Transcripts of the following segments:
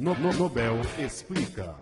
Nobel explica.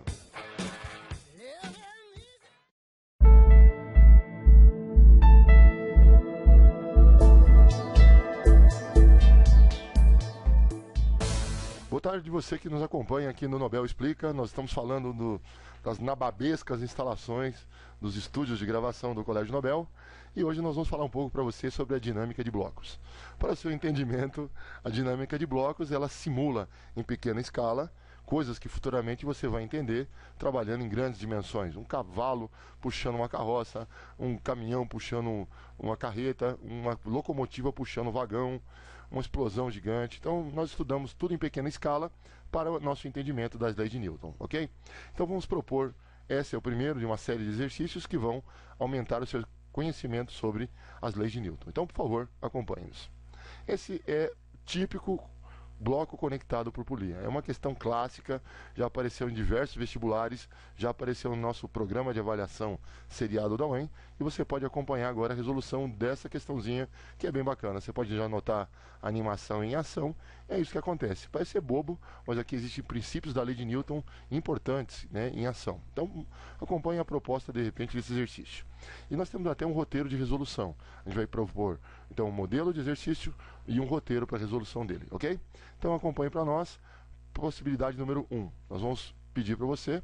Boa tarde, você que nos acompanha aqui no Nobel Explica. Nós estamos falando das nababescas instalações dos estúdios de gravação do Colégio Nobel. E hoje nós vamos falar um pouco para você sobre a dinâmica de blocos. Para o seu entendimento, a dinâmica de blocos, ela simula em pequena escala coisas que futuramente você vai entender trabalhando em grandes dimensões. Um cavalo puxando uma carroça, um caminhão puxando uma carreta, uma locomotiva puxando um vagão, uma explosão gigante. Então nós estudamos tudo em pequena escala para o nosso entendimento das leis de Newton, ok? Então vamos propor, esse é o primeiro de uma série de exercícios que vão aumentar o seu conhecimento sobre as leis de Newton. Então, por favor, acompanhe-nos. Esse é típico bloco conectado por polia. É uma questão clássica, já apareceu em diversos vestibulares, já apareceu no nosso programa de avaliação seriado da UEM, e você pode acompanhar agora a resolução dessa questãozinha, que é bem bacana. Você pode já anotar a animação em ação. É isso que acontece. Parece ser bobo, mas aqui existem princípios da lei de Newton importantes, né, em ação. Então, acompanhe a proposta, de repente, desse exercício. E nós temos até um roteiro de resolução. A gente vai propor, então, um modelo de exercício e um roteiro para a resolução dele, ok? Então acompanhe para nós. Possibilidade número 1. Nós vamos pedir para você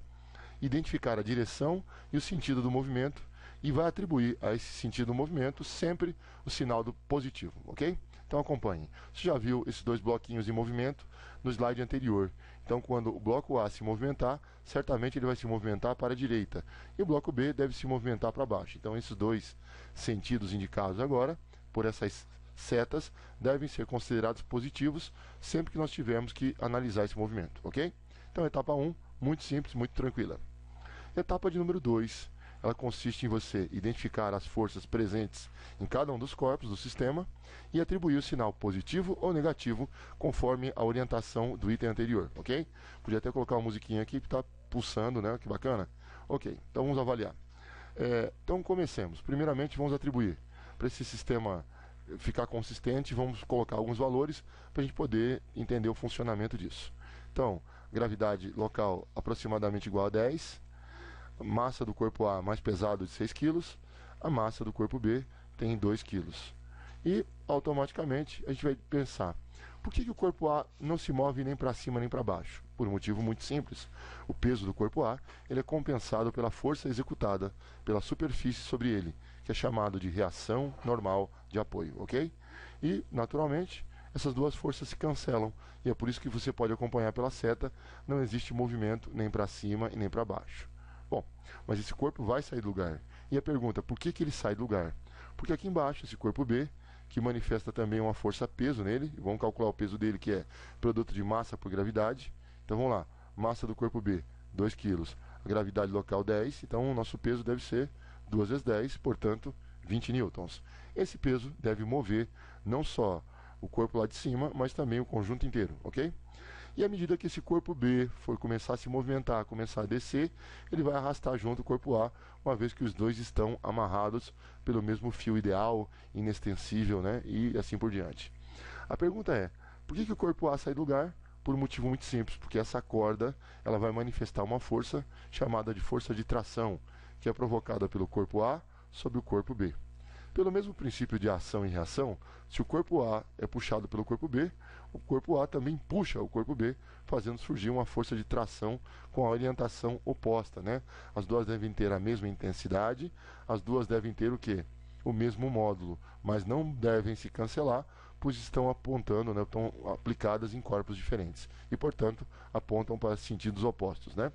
identificar a direção e o sentido do movimento e vai atribuir a esse sentido do movimento sempre o sinal do positivo, ok? Então acompanhe. Você já viu esses dois bloquinhos em movimento no slide anterior. Então quando o bloco A se movimentar, certamente ele vai se movimentar para a direita. E o bloco B deve se movimentar para baixo. Então esses dois sentidos indicados agora, por essas setas, devem ser considerados positivos sempre que nós tivermos que analisar esse movimento, ok? Então, etapa 1, muito simples, muito tranquila. Etapa de número 2, ela consiste em você identificar as forças presentes em cada um dos corpos do sistema e atribuir o sinal positivo ou negativo conforme a orientação do item anterior, ok? Podia até colocar uma musiquinha aqui que está pulsando, né? Que bacana. Ok, então vamos avaliar. Então, comecemos. Primeiramente, vamos atribuir para esse sistema ficar consistente, vamos colocar alguns valores para a gente poder entender o funcionamento disso. Então, gravidade local aproximadamente igual a 10, massa do corpo A mais pesado de 6 kg, a massa do corpo B tem 2 kg. E, automaticamente, a gente vai pensar, por que o corpo A não se move nem para cima nem para baixo? Por um motivo muito simples. O peso do corpo A ele é compensado pela força executada pela superfície sobre ele, que é chamado de reação normal de apoio, ok? E, naturalmente, essas duas forças se cancelam, e é por isso que você pode acompanhar pela seta, não existe movimento nem para cima e nem para baixo. Bom, mas esse corpo vai sair do lugar. E a pergunta, por que ele sai do lugar? Porque aqui embaixo, esse corpo B, que manifesta também uma força-peso nele, vamos calcular o peso dele, que é produto de massa por gravidade. Então vamos lá, massa do corpo B, 2 kg, a gravidade local 10, então o nosso peso deve ser 2 vezes 10, portanto 20 newtons. Esse peso deve mover não só o corpo lá de cima, mas também o conjunto inteiro, ok? E à medida que esse corpo B for começar a se movimentar, começar a descer, ele vai arrastar junto o corpo A, uma vez que os dois estão amarrados pelo mesmo fio ideal, inextensível, né? E assim por diante. A pergunta é, por que o corpo A sai do lugar? Por um motivo muito simples, porque essa corda ela vai manifestar uma força chamada de força de tração, que é provocada pelo corpo A sobre o corpo B. Pelo mesmo princípio de ação e reação, se o corpo A é puxado pelo corpo B, o corpo A também puxa o corpo B, fazendo surgir uma força de tração com a orientação oposta, né? As duas devem ter a mesma intensidade, as duas devem ter o quê? O mesmo módulo, mas não devem se cancelar, pois estão apontando, né? Estão aplicadas em corpos diferentes e, portanto, apontam para sentidos opostos, né?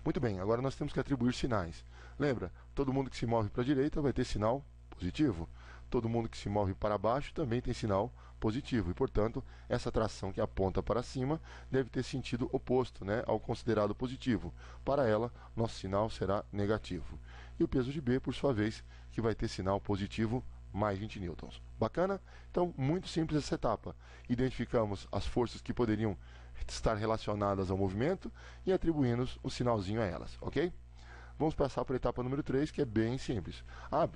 Muito bem, agora nós temos que atribuir sinais. Lembra, todo mundo que se move para a direita vai ter sinal positivo. Todo mundo que se move para baixo também tem sinal positivo. E, portanto, essa tração que aponta para cima deve ter sentido oposto, né, ao considerado positivo. Para ela, nosso sinal será negativo. E o peso de B, por sua vez, que vai ter sinal positivo mais 20 newtons. Bacana? Então, muito simples essa etapa. Identificamos as forças que poderiam estar relacionadas ao movimento e atribuímos o sinalzinho a elas, ok? Vamos passar para a etapa número 3, que é bem simples.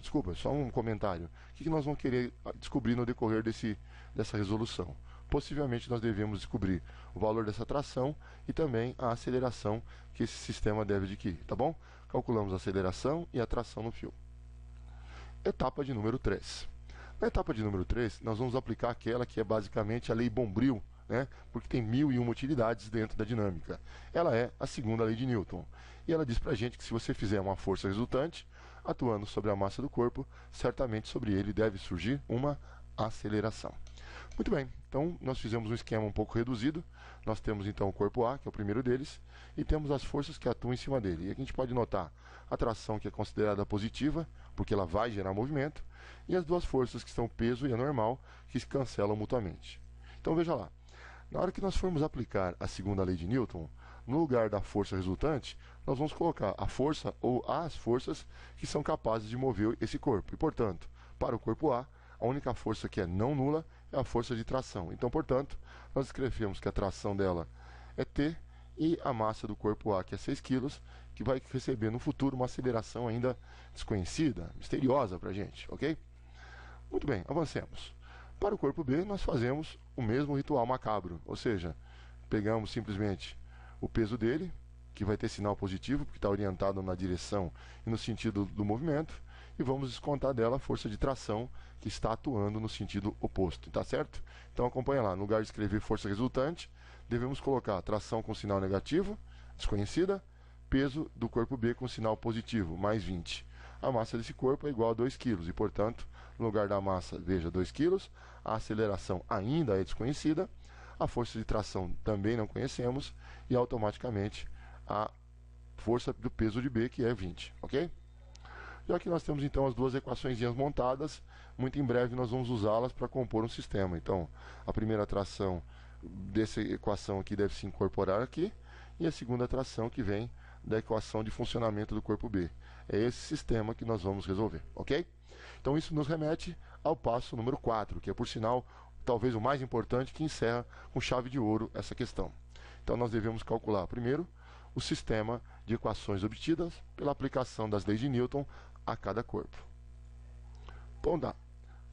Desculpa, só um comentário. O que nós vamos querer descobrir no decorrer dessa resolução? possivelmente nós devemos descobrir o valor dessa tração e também a aceleração que esse sistema deve adquirir, tá bom? Calculamos a aceleração e a tração no fio. Etapa de número 3. Na etapa de número 3, nós vamos aplicar aquela que é basicamente a lei Bombril, né? Porque tem 1001 utilidades dentro da dinâmica. Ela é a segunda lei de Newton. E ela diz pra gente que se você fizer uma força resultante, atuando sobre a massa do corpo, certamente sobre ele deve surgir uma aceleração. Muito bem, então nós fizemos um esquema um pouco reduzido. Nós temos então o corpo A, que é o primeiro deles, e temos as forças que atuam em cima dele. E aqui a gente pode notar a tração, que é considerada positiva, porque ela vai gerar movimento, e as duas forças que são o peso e a normal, que se cancelam mutuamente. Então veja lá, na hora que nós formos aplicar a segunda lei de Newton, no lugar da força resultante, nós vamos colocar a força ou as forças que são capazes de mover esse corpo. E, portanto, para o corpo A, a única força que é não nula é a força de tração. Então, portanto, nós escrevemos que a tração dela é T e a massa do corpo A, que é 6 kg, que vai receber no futuro uma aceleração ainda desconhecida, misteriosa para a gente, ok? Muito bem, avancemos. Para o corpo B, nós fazemos o mesmo ritual macabro, ou seja, pegamos simplesmente o peso dele, que vai ter sinal positivo, porque está orientado na direção e no sentido do movimento, e vamos descontar dela a força de tração, que está atuando no sentido oposto, tá certo? Então acompanha lá, no lugar de escrever força resultante, devemos colocar tração com sinal negativo, desconhecida, peso do corpo B com sinal positivo, mais 20. A massa desse corpo é igual a 2 kg, e portanto, no lugar da massa, veja 2 kg, a aceleração ainda é desconhecida, a força de tração também não conhecemos, e automaticamente a força do peso de B, que é 20, ok? Já que nós temos então as duas equações montadas, muito em breve nós vamos usá-las para compor um sistema. Então, a primeira tração dessa equação aqui deve se incorporar aqui, e a segunda tração que vem da equação de funcionamento do corpo B. É esse sistema que nós vamos resolver, ok? Então isso nos remete ao passo número 4, que é, por sinal, talvez o mais importante, que encerra com chave de ouro essa questão. Então nós devemos calcular primeiro o sistema de equações obtidas pela aplicação das leis de Newton a cada corpo. Bom, dá.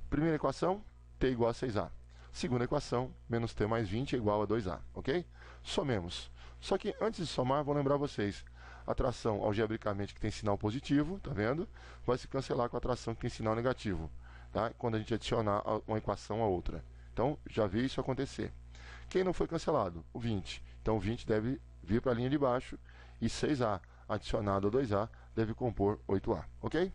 Primeira equação, T igual a 6A. Segunda equação, menos T mais 20 é igual a 2A, ok? Somemos. Só que antes de somar, vou lembrar vocês, a tração algebricamente que tem sinal positivo, tá vendo? Vai se cancelar com a tração que tem sinal negativo, tá? Quando a gente adicionar uma equação a outra. Então, já vi isso acontecer. Quem não foi cancelado? O 20. Então, o 20 deve vir para a linha de baixo e 6A adicionado a 2A deve compor 8A, ok?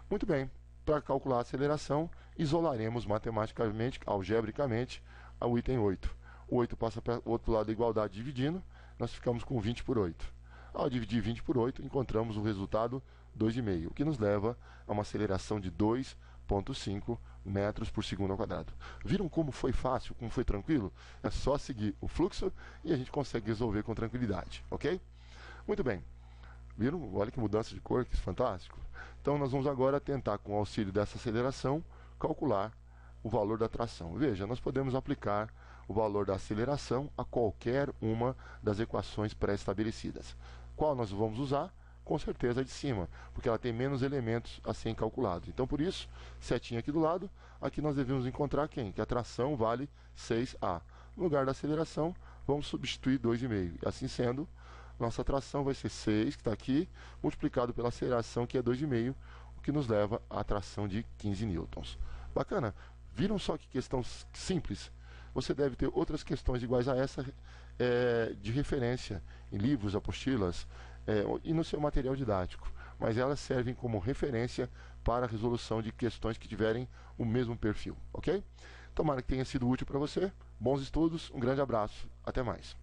Muito bem. Para calcular a aceleração, isolaremos matematicamente, algebricamente, o item 8. O 8 passa para o outro lado da igualdade dividindo, nós ficamos com 20 por 8. Ao dividir 20 por 8, encontramos o resultado 2,5, o que nos leva a uma aceleração de 2,5 metros por segundo ao quadrado. Viram como foi fácil, como foi tranquilo? É só seguir o fluxo e a gente consegue resolver com tranquilidade, ok? Muito bem. Viram? Olha que mudança de cor, que fantástico. Então nós vamos agora tentar, com o auxílio dessa aceleração, calcular o valor da tração. Veja, nós podemos aplicar o valor da aceleração a qualquer uma das equações pré-estabelecidas. Qual nós vamos usar? Com certeza a de cima, porque ela tem menos elementos a serem calculados. Então, por isso, setinha aqui do lado, aqui nós devemos encontrar quem? Que a tração vale 6A. No lugar da aceleração, vamos substituir 2,5. E assim sendo, nossa tração vai ser 6, que está aqui, multiplicado pela aceleração, que é 2,5, o que nos leva à tração de 15 newtons. Bacana? Viram só que questão simples? Você deve ter outras questões iguais a essa de referência em livros, apostilas e no seu material didático, mas elas servem como referência para a resolução de questões que tiverem o mesmo perfil, ok? Tomara que tenha sido útil para você. Bons estudos, um grande abraço, até mais.